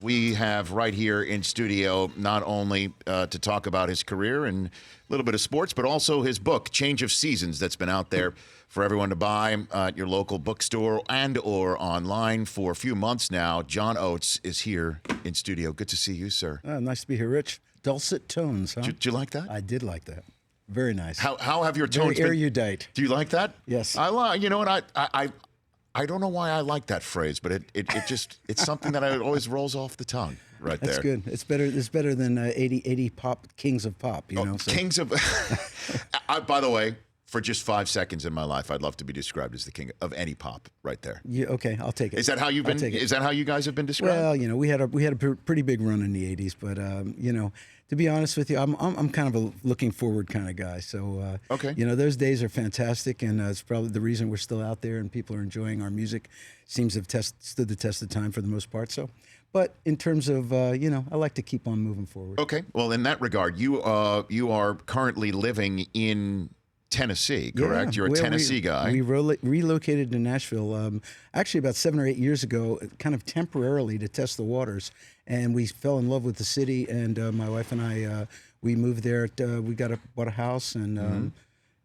We have right here in studio not only to talk about his career and a little bit of sports, but also his book, Change of Seasons, that's been out there for everyone to buy at your local bookstore and or online for a few months now. John Oates is here in studio. Good to see you, sir. Nice to be here, Rich. Dulcet tones, huh? Did you like that? I did like that. Very nice. How have your tones Very been? erudite. Do you like that? Yes. I like. You know what? I don't know why I like that phrase, but it just it's something that always rolls off the tongue right there. That's good. It's better than 80 pop kings of pop, you know. So. Kings of by the way, for just 5 seconds in my life, I'd love to be described as the king of any pop right there. Yeah, okay, I'll take it. Is that how you've been? Is that how you guys have been described? Well, you know, we had a pretty big run in the 80s, but you know, to be honest with you, I'm kind of a looking forward kind of guy. So okay. You know, those days are fantastic, and it's probably the reason we're still out there and people are enjoying our music. Seems to have stood the test of time for the most part. So, but in terms of you know, I like to keep on moving forward. Okay. Well, in that regard, you are currently living in Tennessee, correct? Yeah. You're a Tennessee guy. We relocated to Nashville actually about 7 or 8 years ago, kind of temporarily to test the waters. And we fell in love with the city, and my wife and I, we moved there. We bought a house, and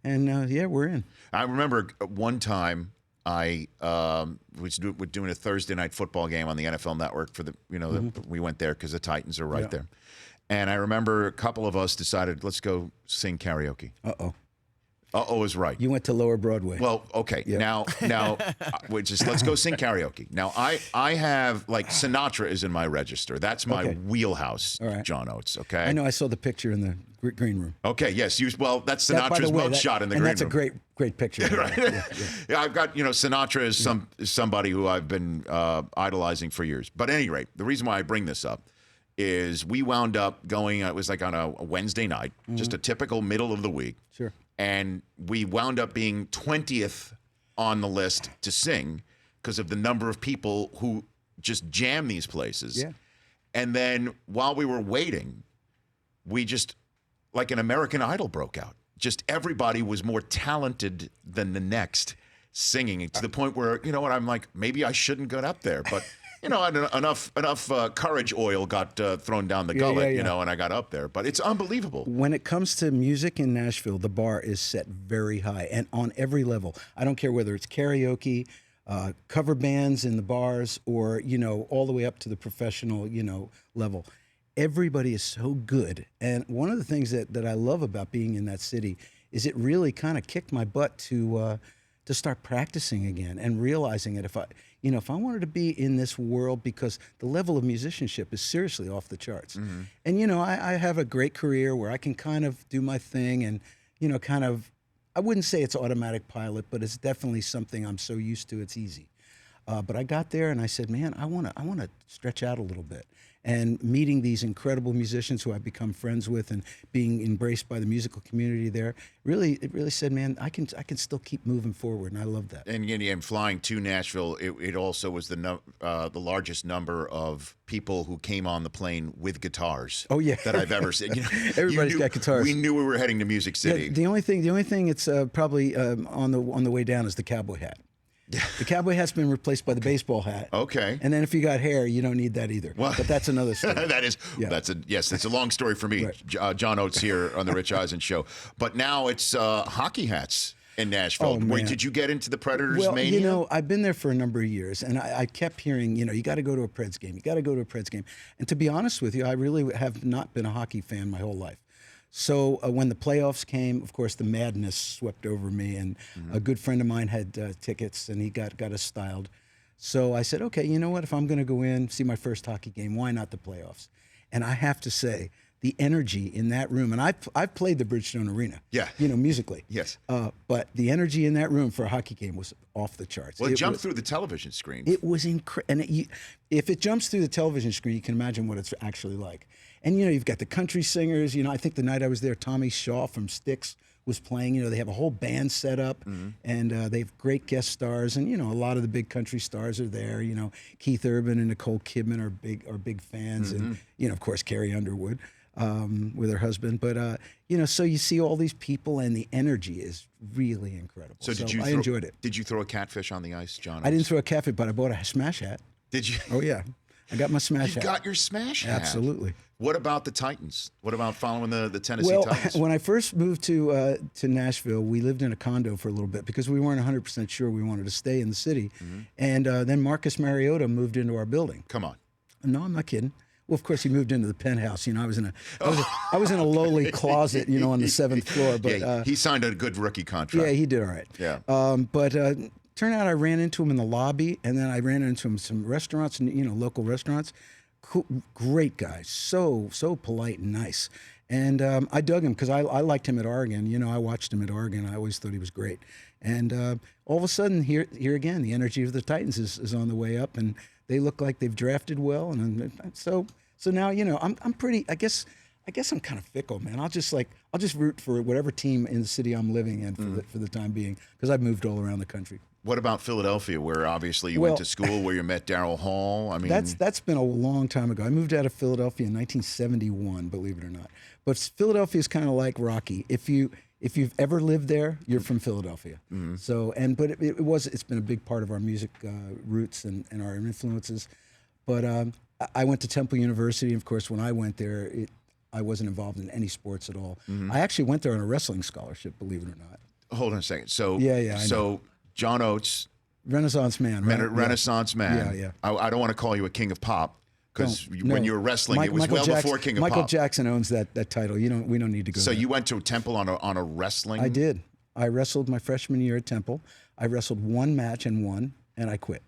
yeah, we're in. I remember one time I was doing a Thursday night football game on the NFL Network for the, you know, we went there because the Titans are right there. And I remember a couple of us decided, let's go sing karaoke. Uh-oh. Uh-oh is right. You went to Lower Broadway. Well, okay. Now, let's go sing karaoke. Now, I have, like, Sinatra is in my register. That's my wheelhouse, All right. John Oates, okay? I know. I saw the picture in the green room. Okay, yes. Well, that's Sinatra's mugshot in the green room. And that's a great picture. Right? Yeah, I've got, you know, Sinatra is somebody who I've been idolizing for years. But at any rate, the reason why I bring this up is we wound up going, it was like on a Wednesday night, just a typical middle of the week. Sure. And we wound up being 20th on the list to sing because of the number of people who just jam these places. Yeah. And then while we were waiting, we just, like an American Idol broke out. Just everybody was more talented than the next singing to the point where, you know what, I'm like, maybe I shouldn't get up there. But, you know, enough courage oil got thrown down the gullet, you know, and I got up there. But it's unbelievable. When it comes to music in Nashville, the bar is set very high and on every level. I don't care whether it's karaoke, cover bands in the bars, or, you know, all the way up to the professional, you know, level. Everybody is so good. And one of the things that I love about being in that city is it really kind of kicked my butt to start practicing again and realizing that if I wanted to be in this world, because the level of musicianship is seriously off the charts. And, you know, I have a great career where I can kind of do my thing and, you know, kind of, I wouldn't say it's automatic pilot, but it's definitely something I'm so used to, it's easy. But I got there and I said, man, I want to stretch out a little bit. And meeting these incredible musicians who I've become friends with and being embraced by the musical community there, it really said, man, I can still keep moving forward, and I love that. And flying to Nashville, it also was the largest number of people who came on the plane with guitars. Oh yeah, that I've ever seen. You know, everybody's got guitars. We knew we were heading to Music City. Yeah, the only thing it's probably on the way down is the cowboy hat. The cowboy hat's been replaced by the baseball hat. Okay. And then if you got hair, you don't need that either. Well, but that's another story. That's a long story for me. Right. John Oates here on the Rich Eisen Show. But now it's hockey hats in Nashville. Oh, did you get into the Predators mania? You know, I've been there for a number of years, and I kept hearing, you know, you got to go to a Preds game. You got to go to a Preds game. And to be honest with you, I really have not been a hockey fan my whole life. So when the playoffs came, of course, the madness swept over me, and a good friend of mine had tickets, and he got us styled. So I said, okay, you know what? If I'm going to go in, see my first hockey game, why not the playoffs? And I have to say, the energy in that room, and I've played the Bridgestone Arena, you know, musically. Yes. But the energy in that room for a hockey game was off the charts. Well, it jumped through the television screen. It was incredible. And if it jumps through the television screen, you can imagine what it's actually like. And, you know, you've got the country singers. You know, I think the night I was there, Tommy Shaw from Styx was playing. You know, they have a whole band set up, and they have great guest stars. And, you know, a lot of the big country stars are there. You know, Keith Urban and Nicole Kidman are big fans. And, you know, of course, Carrie Underwood with her husband. But, you know, so you see all these people, and the energy is really incredible. So I enjoyed it. Did you throw a catfish on the ice, John? I didn't throw a catfish, but I bought a smash hat. Did you? Oh, yeah. I got my smash You've hat. got your smash hat. Absolutely. What about the Titans? What about following the Tennessee Well, Titans? when I first moved to Nashville, we lived in a condo for a little bit because we weren't 100% sure we wanted to stay in the city. And then Marcus Mariota moved into our building. Come on. No, I'm not kidding. Well, of course, he moved into the penthouse. You know, I was in a lowly closet, you know, on the 7th floor. But Yeah, he signed a good rookie contract. yeah, he did all right. Yeah. But turned out I ran into him in the lobby, and then I ran into him some restaurants, you know, local restaurants. Cool, great guy, so polite and nice. And I dug him because I liked him at Oregon. You know, I watched him at Oregon. I always thought he was great. And all of a sudden, here again, the energy of the Titans is on the way up, and they look like they've drafted well. And so now, you know, I'm pretty. I guess I'm kind of fickle, man. I'll just root for whatever team in the city I'm living in for the time being, because I've moved all around the country. What about Philadelphia, where obviously you went to school, where you met Daryl Hall? I mean, that's been a long time ago. I moved out of Philadelphia in 1971, believe it or not. But Philadelphia is kind of like Rocky. If you've ever lived there, you're from Philadelphia. So it's been a big part of our music roots and our influences. But I went to Temple University, and of course, when I went there, I wasn't involved in any sports at all. I actually went there on a wrestling scholarship, believe it or not. Hold on a second. So I so know. John Oates, Renaissance man, right? Renaissance man. Yeah. I don't want to call you a king of pop, because when you were wrestling, it was Michael before king of Michael pop. Jackson owns that title. We don't need to go. So there. you went to Temple on a wrestling? I did. I wrestled my freshman year at Temple. I wrestled one match and won, and I quit.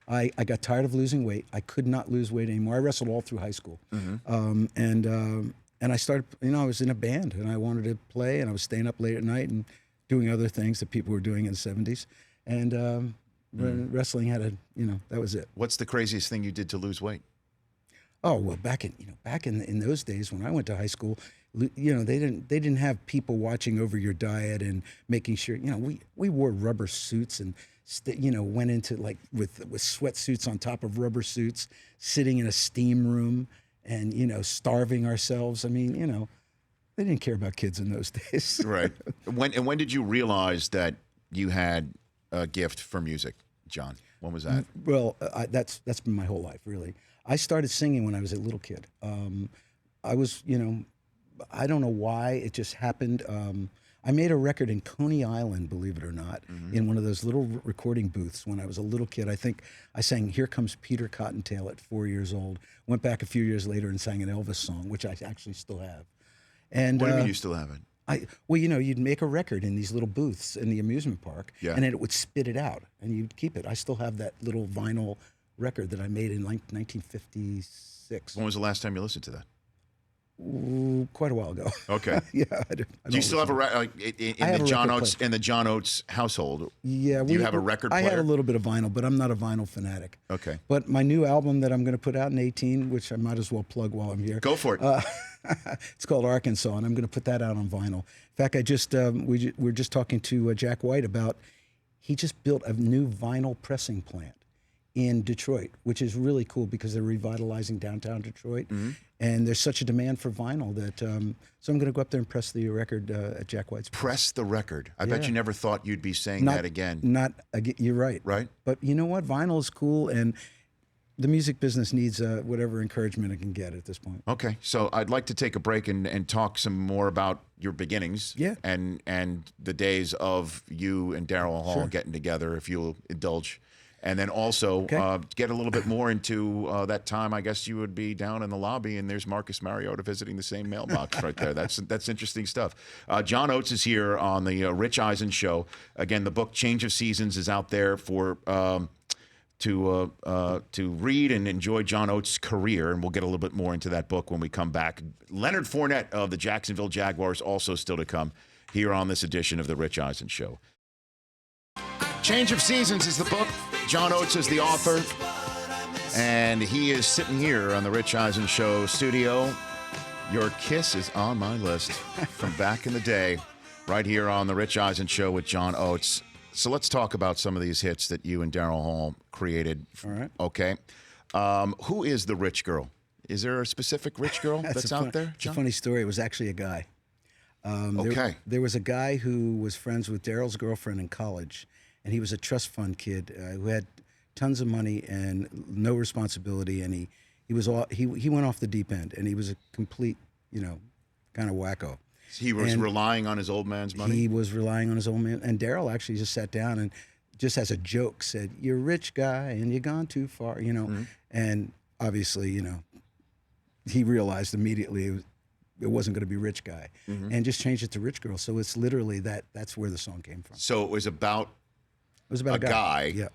I got tired of losing weight. I could not lose weight anymore. I wrestled all through high school, and I started. You know, I was in a band, and I wanted to play, and I was staying up late at night and doing other things that people were doing in the 70s, and wrestling had that was it. What's the craziest thing you did to lose weight? Oh well, back in those days when I went to high school, you know, they didn't have people watching over your diet and making sure. You know, we wore rubber suits and went into like with sweatsuits on top of rubber suits, sitting in a steam room and starving ourselves. I mean, they didn't care about kids in those days. Right. When did you realize that you had a gift for music, John? When was that? Well, that's been my whole life, really. I started singing when I was a little kid. I was, I don't know why, it just happened. I made a record in Coney Island, believe it or not, in one of those little recording booths when I was a little kid. I think I sang "Here Comes Peter Cottontail" at 4 years old. Went back a few years later and sang an Elvis song, which I actually still have. And what do you mean you still have it? Well, you'd make a record in these little booths in the amusement park, and then it would spit it out, and you'd keep it. I still have that little vinyl record that I made in 1956. When was the last time you listened to that? Ooh, quite a while ago. Okay. Yeah. Do you still have a in the John Oates household? Yeah. Do you have a record player? I had a little bit of vinyl, but I'm not a vinyl fanatic. Okay. But my new album that I'm going to put out in 2018, which I might as well plug while I'm here. Go for it. It's called Arkansas, and I'm going to put that out on vinyl. In fact, I just we were just talking to Jack White about he just built a new vinyl pressing plant in Detroit, which is really cool because they're revitalizing downtown Detroit, and there's such a demand for vinyl that so I'm going to go up there and press the record at Jack White's place. Press the record. I bet you never thought you'd be saying that again. You're right. Right. But you know what? Vinyl is cool, and the music business needs whatever encouragement it can get at this point. Okay, so I'd like to take a break and talk some more about your beginnings. Yeah. And the days of you and Daryl Hall getting together, if you'll indulge. And then also get a little bit more into that time. I guess you would be down in the lobby, and there's Marcus Mariota visiting the same mailbox right there. That's interesting stuff. John Oates is here on the Rich Eisen Show. Again, the book Change of Seasons is out there for to read and enjoy John Oates' career, and we'll get a little bit more into that book when we come back. Leonard Fournette of the Jacksonville Jaguars also still to come here on this edition of the Rich Eisen Show. Change of Seasons is the book. John Oates is the author, and he is sitting here on the Rich Eisen Show studio. Your Kiss is on my list from back in the day, right here on the Rich Eisen Show with John Oates. So let's talk about some of these hits that you and Daryl Hall created. All right. Okay. Who is the rich girl? Is there a specific rich girl that's out there, It's a John? funny story. It was actually a guy. There was a guy who was friends with Daryl's girlfriend in college, and he was a trust fund kid who had tons of money and no responsibility, and he went off the deep end, and he was a complete, kind of wacko. He was relying on his old man's money? He was relying on his old man. And Daryl actually just sat down and just as a joke said, "You're a rich guy and you've gone too far," And obviously, he realized immediately it wasn't going to be rich guy, and just changed it to rich girl. So it's literally that's where the song came from. So it was about a guy yeah.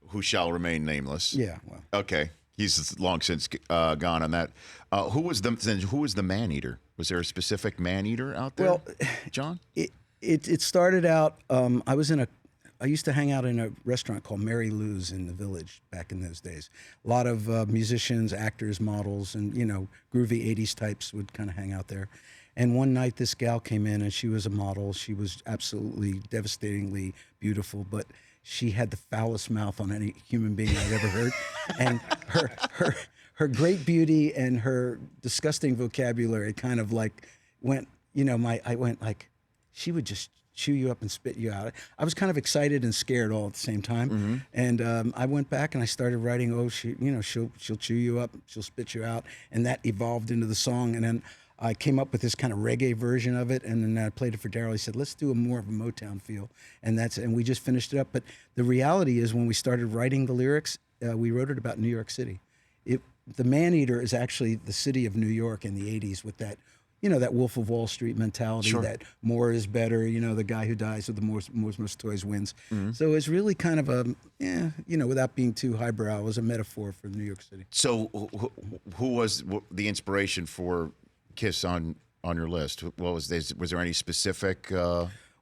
who shall remain nameless. Yeah. Well. Okay. He's long since gone on that. Who was the man eater? Was there a specific man eater out there? Well, John? It started out. I used to hang out in a restaurant called Mary Lou's in the Village back in those days. A lot of musicians, actors, models, and groovy '80s types would kind of hang out there. And one night, this gal came in, and she was a model. She was absolutely devastatingly beautiful, but she had the foulest mouth on any human being I've ever heard. And her great beauty and her disgusting vocabulary kind of like went, I went like, she would just chew you up and spit you out. I was kind of excited and scared all at the same time. And I went back and I started writing, she'll chew you up, she'll spit you out. And that evolved into the song. And then I came up with this kind of reggae version of it, and then I played it for Daryl. He said, "Let's do more of a Motown feel," and we just finished it up. But the reality is, when we started writing the lyrics, we wrote it about New York City. The Man-Eater is actually the city of New York in the '80s, with that, that Wolf of Wall Street mentality. Sure. That more is better. The guy who dies with the most toys wins. So it's really kind of without being too highbrow, it was a metaphor for New York City. So who was the inspiration for Kiss on your list? What was there any specific?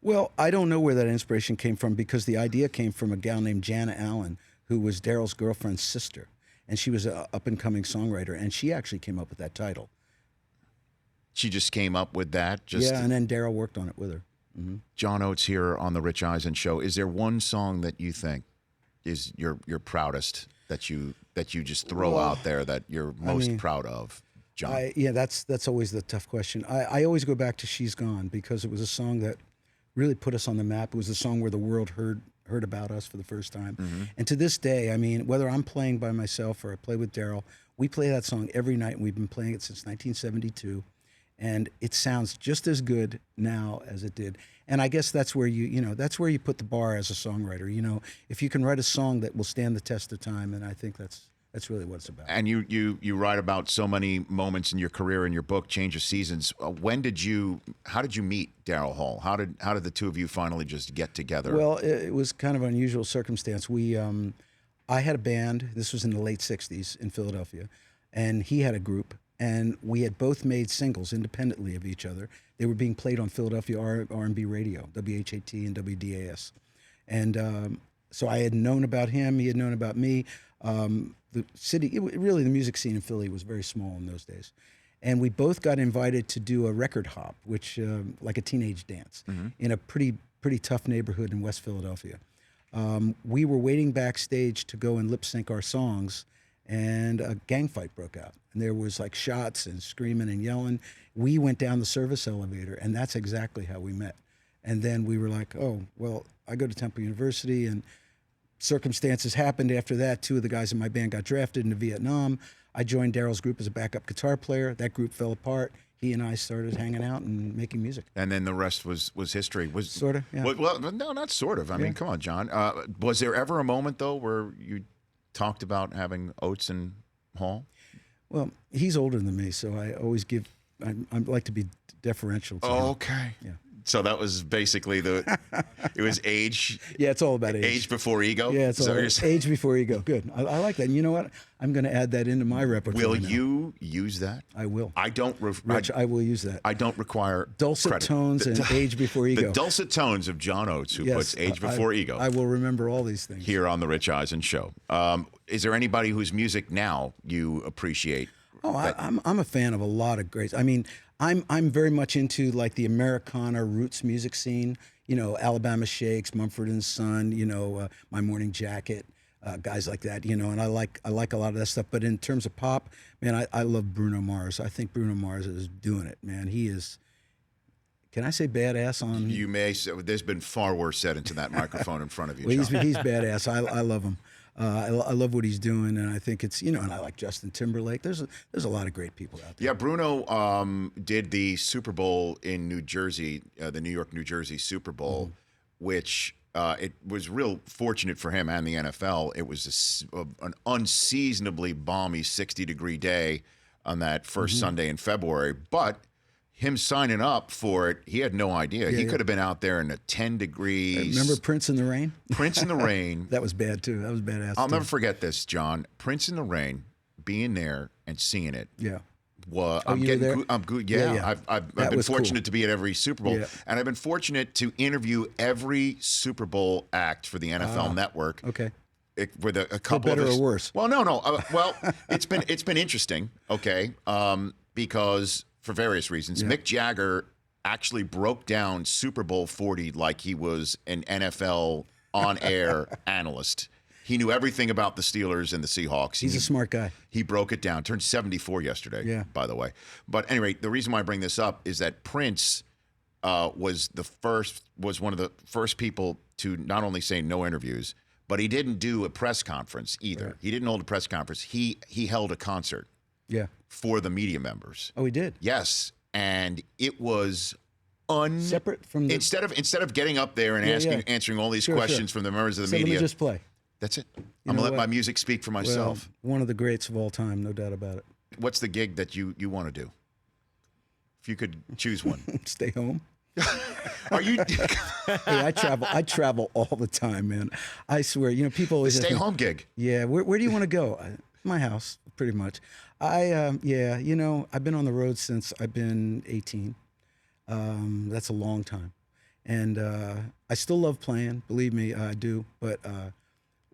Well, I don't know where that inspiration came from, because the idea came from a gal named Jana Allen, who was Daryl's girlfriend's sister, and she was an up-and-coming songwriter, and she actually came up with that title. She just came up with that? And then Daryl worked on it with her. John Oates here on the Rich Eisen Show. Is there one song that you think is your proudest, that you just throw out there, that you're most proud of? John. That's always the tough question. I always go back to "She's Gone," because it was a song that really put us on the map. It was the song where the world heard about us for the first time. And to this day, whether I'm playing by myself or I play with Daryl, we play that song every night, and we've been playing it since 1972. And it sounds just as good now as it did. And I guess that's where that's where you put the bar as a songwriter. If you can write a song that will stand the test of time, and I think that's really what it's about. And you write about so many moments in your career in your book, Change of Seasons. How did you meet Daryl Hall? How did the two of you finally just get together? Well, it was kind of an unusual circumstance. I had a band. This was in the late '60s in Philadelphia, and he had a group, and we had both made singles independently of each other. They were being played on Philadelphia R&B radio, WHAT and WDAS, and so I had known about him. He had known about me. The city, really the music scene in Philly was very small in those days. And we both got invited to do a record hop, which like a teenage dance, in a pretty tough neighborhood in West Philadelphia. We were waiting backstage to go and lip sync our songs, and a gang fight broke out. And there was like shots and screaming and yelling. We went down the service elevator, and that's exactly how we met. And then we were like, oh, well, I go to Temple University, and circumstances happened after that. Two of the guys in my band got drafted into Vietnam. I joined Daryl's group as a backup guitar player. That group fell apart. He and I started hanging out and making music. And then the rest was history. Sort of, yeah. Well, no, not sort of. I mean, come on, John. Was there ever a moment, though, where you talked about having Oates and Hall? Well, he's older than me, so I always I like to be deferential to him. Okay. Yeah. So that was basically it was age. Yeah, it's all about age. Age before ego? Yeah, it's all age before ego. Good. I like that. And you know what? I'm going to add that into my repertoire. Will you use that? I will. I don't. Rich, I will use that. I don't require dulcet credit. tones and age before ego. The dulcet tones of John Oates, who puts age before ego. I will remember all these things. Here on the Rich Eisen Show. Is there anybody whose music now you appreciate? Oh, I'm a fan of a lot of greats. I mean, I'm very much into like the Americana roots music scene. Alabama Shakes, Mumford and Son. My Morning Jacket, guys like that. And I like a lot of that stuff. But in terms of pop, man, I love Bruno Mars. I think Bruno Mars is doing it, man. He is. Can I say badass on? You may. There's been far worse said into that microphone in front of you. Well, John. he's badass. I love him. I love what he's doing, and I think it's and I like Justin Timberlake. There's a lot of great people out there. Yeah, Bruno did the Super Bowl in New Jersey, the New York, New Jersey Super Bowl, which it was real fortunate for him and the NFL. It was an unseasonably balmy 60-degree day on that first Sunday in February, but him signing up for it, he had no idea. He could have been out there in a 10 degrees. Remember Prince in the Rain? Prince in the Rain. That was bad too. That was badass. I'll never forget this, John. Prince in the Rain, being there and seeing it. Yeah. Well, I'm there. I'm good. Yeah. I've been fortunate to be at every Super Bowl, and I've been fortunate to interview every Super Bowl act for the NFL Network. Okay. With a couple better of or worse? Well, no. Well, it's been interesting. Okay, because for various reasons, Mick Jagger actually broke down Super Bowl 40 like he was an NFL on-air analyst. He knew everything about the Steelers and the Seahawks. He's a smart guy. He broke it down. Turned 74 yesterday, by the way. But anyway, the reason why I bring this up is that Prince was one of the first people to not only say no interviews, but he didn't do a press conference either. Right. He didn't hold a press conference. He held a concert. Yeah. For the media members. Oh, he did. Yes, and it was separate from the instead of getting up there and answering all these questions from the members of the media. Let me just play. That's it. I'm gonna let my music speak for myself. Well, one of the greats of all time, no doubt about it. What's the gig that you want to do? If you could choose one. Stay home. Are you? Hey, I travel all the time, man. I swear. People always stay home gig. Yeah. Where do you want to go? My house, pretty much. I've been on the road since I've been 18. That's a long time, and I still love playing. Believe me, I do. But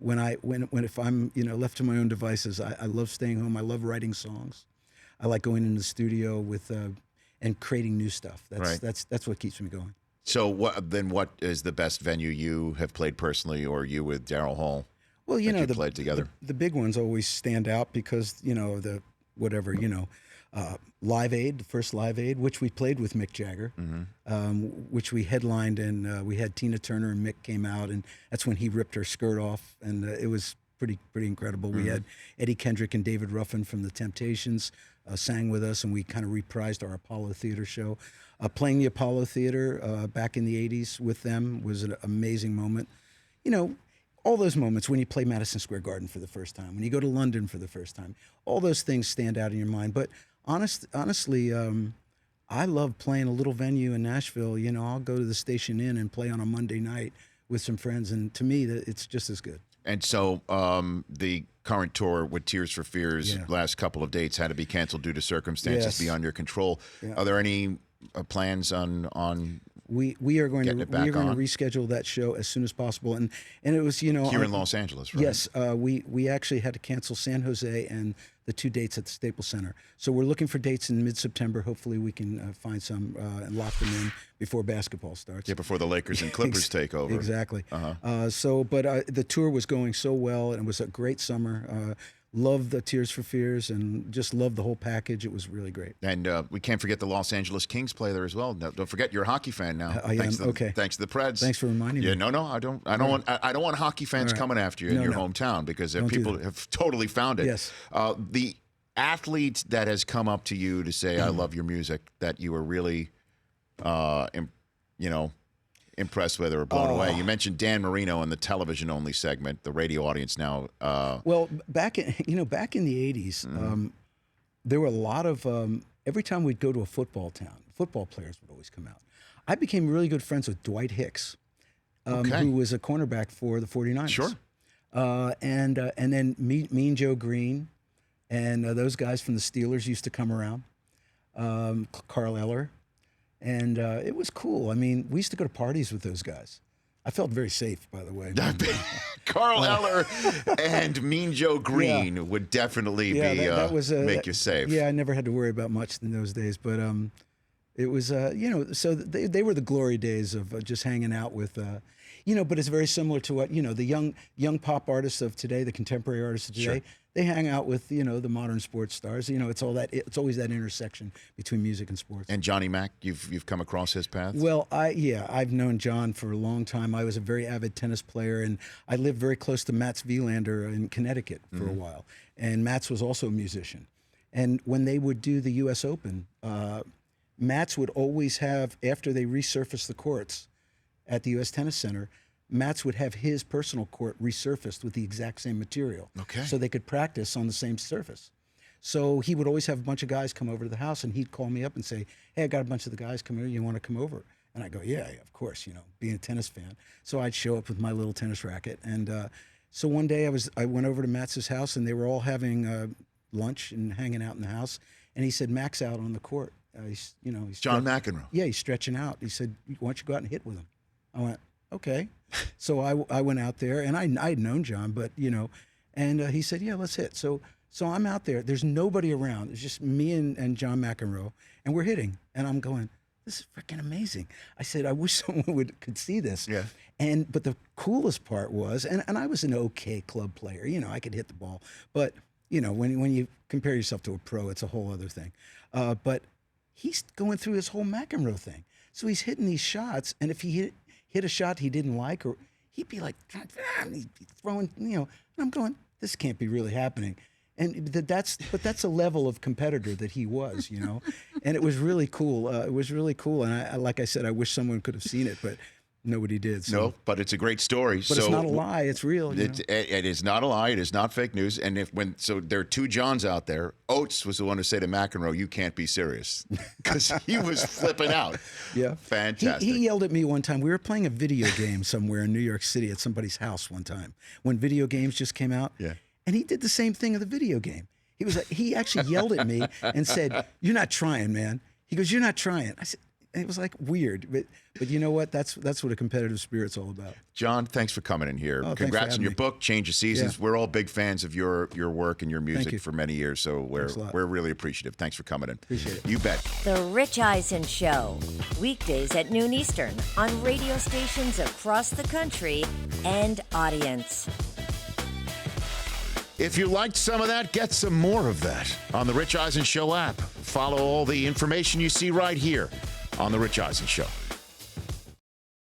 if I'm left to my own devices, I love staying home. I love writing songs. I like going in the studio with and creating new stuff. That's what keeps me going. So what is the best venue you have played personally, or you with Daryl Hall? Well, played together. The big ones always stand out because Live Aid, the first Live Aid, which we played with Mick Jagger, which we headlined, and we had Tina Turner and Mick came out, and that's when he ripped her skirt off, and it was pretty incredible. We had Eddie Kendrick and David Ruffin from the Temptations sang with us, and we kind of reprised our Apollo Theater show. Playing the Apollo Theater back in the 80s with them was an amazing moment. All those moments when you play Madison Square Garden for the first time, when you go to London for the first time, all those things stand out in your mind. But honestly, I love playing a little venue in Nashville. I'll go to the Station Inn and play on a Monday night with some friends, and to me, it's just as good. And so the current tour with Tears for Fears, last couple of dates had to be canceled due to circumstances beyond your control. Yeah. Are there any plans on we are going to reschedule that show as soon as possible, and it was here in Los Angeles, right? Yes, we actually had to cancel San Jose and the 2 dates at the Staples Center. So we're looking for dates in mid-September. Hopefully we can find some and lock them in before basketball starts. Yeah, before the Lakers and Clippers take over. Exactly. But the tour was going so well, and it was a great summer. Loved the Tears for Fears and just loved the whole package. It was really great. And we can't forget the Los Angeles Kings play there as well. No, don't forget you're a hockey fan now. I am. Okay. Thanks to the Preds. Thanks for reminding me. No, I don't want hockey fans coming after you in your hometown because people have totally found it. Yes. The athlete that has come up to you to say, "I love your music," that you were really, impressed with or blown away. You mentioned Dan Marino in the television-only segment. The radio audience now. Well, back in the 80s, there were a lot of every time we'd go to a football town, football players would always come out. I became really good friends with Dwight Hicks, who was a cornerback for the 49ers. Sure. And then Mean Joe Green, and those guys from the Steelers used to come around. Carl Eller. And it was cool. I mean, we used to go to parties with those guys. I felt very safe, by the way. Carl Eller and Mean Joe Green would definitely make you safe. Yeah, I never had to worry about much in those days. But it was, so they were the glory days of just hanging out with. But it's very similar to what, the young pop artists of today, the contemporary artists of today, Sure. they hang out with, the modern sports stars. It's always that intersection between music and sports. And Johnny Mac, you've come across his path? Well, I've known John for a long time. I was a very avid tennis player, and I lived very close to Mats Wilander in Connecticut for a while. And Mats was also a musician. And when they would do the U.S. Open, Mats would always have, after they resurfaced the courts at the U.S. Tennis Center, Mats would have his personal court resurfaced with the exact same material. Okay. So they could practice on the same surface. So he would always have a bunch of guys come over to the house, and he'd call me up and say, hey, I got a bunch of the guys coming here. You want to come over? And I go, yeah, of course, being a tennis fan. So I'd show up with my little tennis racket. And so one day I went over to Mats's house, and they were all having lunch and hanging out in the house. And he said, Mac's out on the court. He's John McEnroe. Yeah, he's stretching out. He said, why don't you go out and hit with him? I went, okay. So I went out there, and I'd known John, but, and he said, yeah, let's hit. So I'm out there. There's nobody around. It's just me and John McEnroe, and we're hitting. And I'm going, this is freaking amazing. I said, I wish someone could see this. Yeah. But the coolest part was, and I was an okay club player. I could hit the ball. But, when you compare yourself to a pro, it's a whole other thing. But he's going through his whole McEnroe thing. So he's hitting these shots, and if he hit a shot he didn't like, or he'd be like, he'd be throwing, and I'm going, this can't be really happening. And that's a level of competitor that he was, and it was really cool. It was really cool. And I like I said, I wish someone could have seen it, but nobody did. So. No, but it's a great story. But it's not a lie. It's real. It is not a lie. It is not fake news. And so there are two Johns out there. Oates was the one to say to McEnroe, "You can't be serious," because he was flipping out. Yeah, fantastic. He yelled at me one time. We were playing a video game somewhere in New York City at somebody's house one time when video games just came out. Yeah, and he did the same thing in the video game. He actually yelled at me and said, "You're not trying, man." He goes, "You're not trying." I said. It was like weird, but you know what? That's what a competitive spirit's all about. John, thanks for coming in here. Oh, Congrats on your book, Change of Seasons. Yeah. We're all big fans of your work and your music for many years, so Thanks a lot. we're really appreciative. Thanks for coming in. Appreciate it. You bet. The Rich Eisen Show, weekdays at noon Eastern on radio stations across the country and audience. If you liked some of that, get some more of that on the Rich Eisen Show app. Follow all the information you see right here on the Rich Eisen Show.